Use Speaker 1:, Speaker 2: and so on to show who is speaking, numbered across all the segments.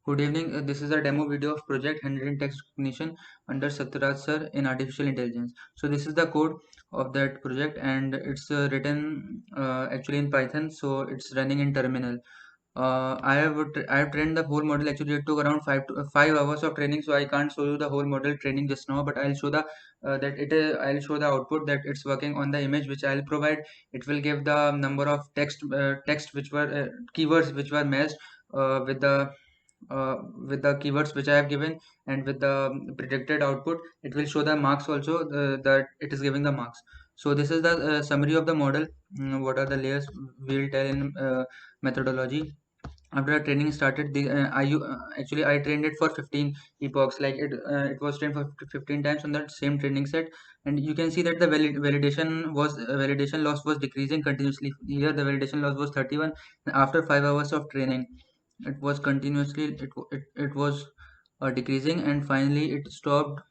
Speaker 1: Good evening. This is a demo video of project handling text recognition under Satyaraj sir in artificial intelligence. So this is the code of that project, and it's written actually in Python. So it's running in terminal. I have trained the whole model. Actually, it took around 5 hours of training. So I can't show you the whole model training just now, but I'll show the I'll show the output that it's working on the image which I'll provide. It will give the number of text which were keywords which were matched uh, with the with the keywords which I have given, and with the predicted output it will show the marks also, that it is giving the marks. So this is the summary of the model. What are the layers we'll tell in methodology. After the training started, actually I trained it for 15 epochs, like it was trained for 15 times on that same training set. And you can see that the validation loss was decreasing continuously. Here the validation loss was 31. After 5 hours of training, it was continuously it was decreasing, and finally it stopped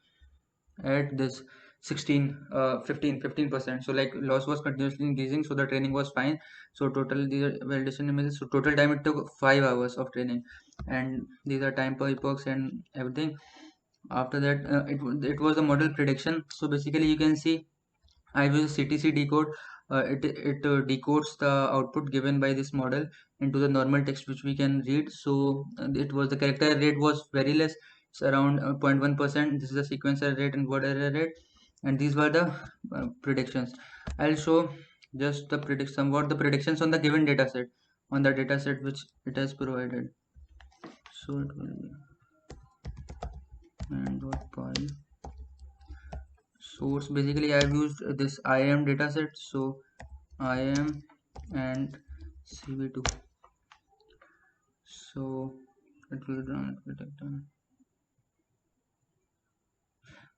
Speaker 1: at this 16 15%. So like loss was continuously increasing, so the training was fine. So total the validation images, so total time it took 5 hours of training, and these are time per epochs and everything. After that, it was the model prediction. So basically you can see I use CTC decode. It decodes the output given by this model into the normal text which we can read. So it was the character rate was very less. It's around 0.1%. This is the sequencer rate and word error rate, and these were the predictions. I'll show just the somewhat the predictions on the given data set, on the data set which it has provided. So it will be and.py source. Basically I have used this IAM dataset. So IAM and CV2. So it will run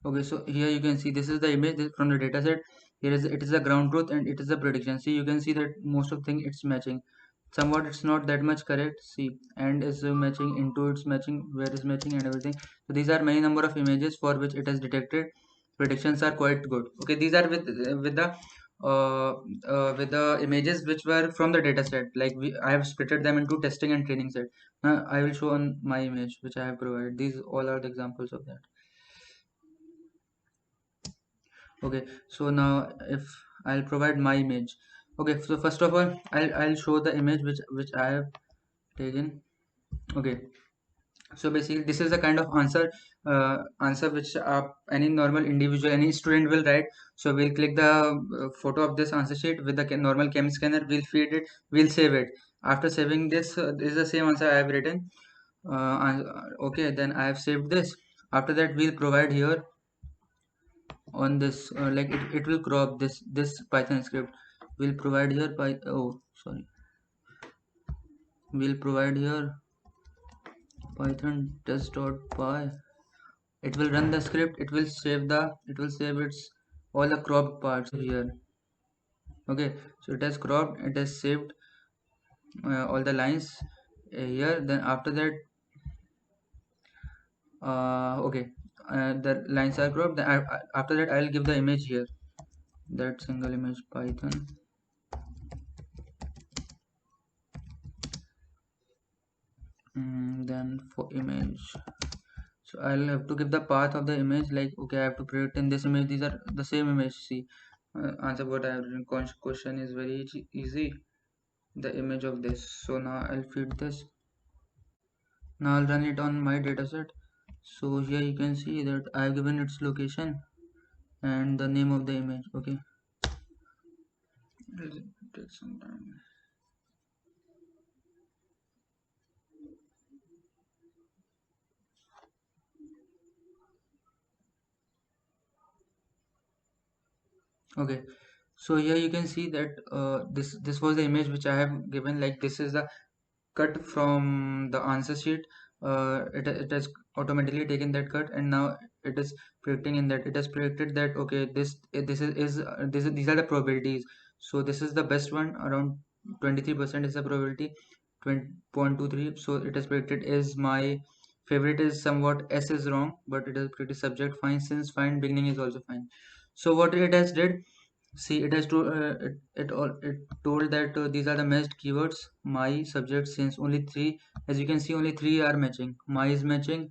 Speaker 1: okay. So here you can see this is the image from the dataset. Here is it is the ground truth and it is the prediction. See, you can see that most of thing it's matching. Somewhat it's not that much correct. See, and is matching, into it's matching, where is matching, and everything. So these are many number of images for which it has detected. Predictions are quite good. Okay, these are uh, with the images which were from the data set. Like I have splitted them into testing and training set. Now I will show on my image which I have provided. These all are the examples of that. Okay, so now if I'll provide my image. Okay, so first of all I'll show the image which I have taken. Okay, so basically this is the kind of answer which any normal individual, any student will write. So we'll click the photo of this answer sheet with the normal chem scanner, we'll feed it, we'll save it. After saving this, this is the same answer I have written. Okay, then I have saved this. After that we'll provide here on this, like it will crop this Python script. We'll provide here oh sorry, we'll provide here python test.py. It will run the script, it will save its all the cropped parts here. Okay, so it has cropped, it has saved all the lines here. Then after that, okay, the lines are cropped. Then after that I'll give the image here, that single image python. Then for image, so I'll have to give the path of the image, like okay, I have to predict in this image, these are the same image. See, answer what I have written. Question is very easy, the image of this. So now I'll feed this. Now I'll run it on my dataset. So here you can see that I've given its location and the name of the image. Okay, it'll take some time. Okay, so here you can see that this was the image which I have given. Like this is the cut from the answer sheet. It has automatically taken that cut, and now it is predicting in that. It has predicted that okay, these are the probabilities. So this is the best one, around 23% is the probability, 20.23. So it has predicted is my favorite is somewhat S is wrong, but it is pretty subject fine, since fine beginning is also fine. So what it has did, See, it has to it told that these are the matched keywords. My, subject, since. Only three, as you can see, only three are matching. My is matching,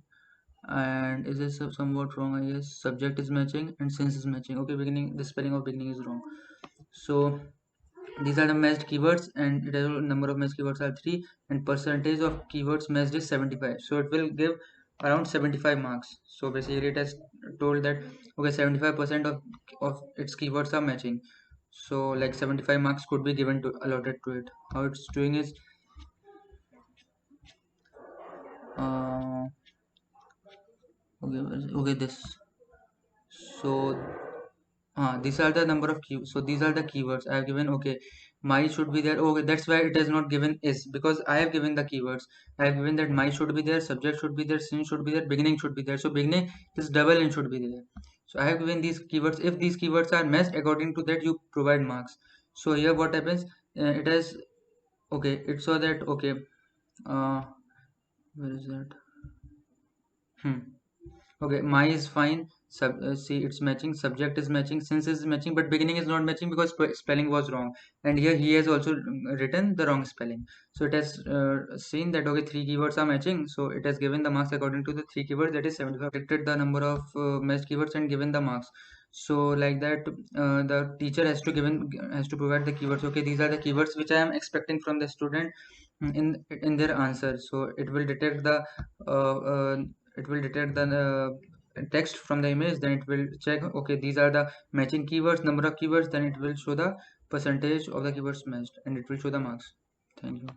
Speaker 1: and is this somewhat wrong? I guess subject is matching and since is matching. Okay, beginning, the spelling of beginning is wrong. So these are the matched keywords, and it has number of matched keywords are 3, and percentage of keywords matched is 75. So it will give around 75 marks. So basically it has told that okay, 75% of its keywords are matching. So like 75 marks could be given to allotted to it. How it's doing is uh okay, okay, this. So these are the number of key. So these are the keywords I have given. Okay, my should be there. Okay, that's why it has not given is, because I have given the keywords. I have given that my should be there, subject should be there, since should be there, beginning should be there. So beginning is double and should be there. So I have given these keywords. If these keywords are matched, according to that you provide marks. So here what happens? It has okay. It saw that okay. Uh, where is that? Hmm. Okay, my is fine. See, it's matching. Subject is matching. Since is matching, but beginning is not matching because spelling was wrong. And here he has also written the wrong spelling. So it has seen that okay, three keywords are matching. So it has given the marks according to the three keywords. That is 75. Predicted the number of matched keywords and given the marks. So like that, the teacher has to provide the keywords. Okay, these are the keywords which I am expecting from the student in their answer. So uh, uh, it will detect the text from the image, then it will check okay, these are the matching keywords, number of keywords, then it will show the percentage of the keywords matched, and it will show the marks. Thank you.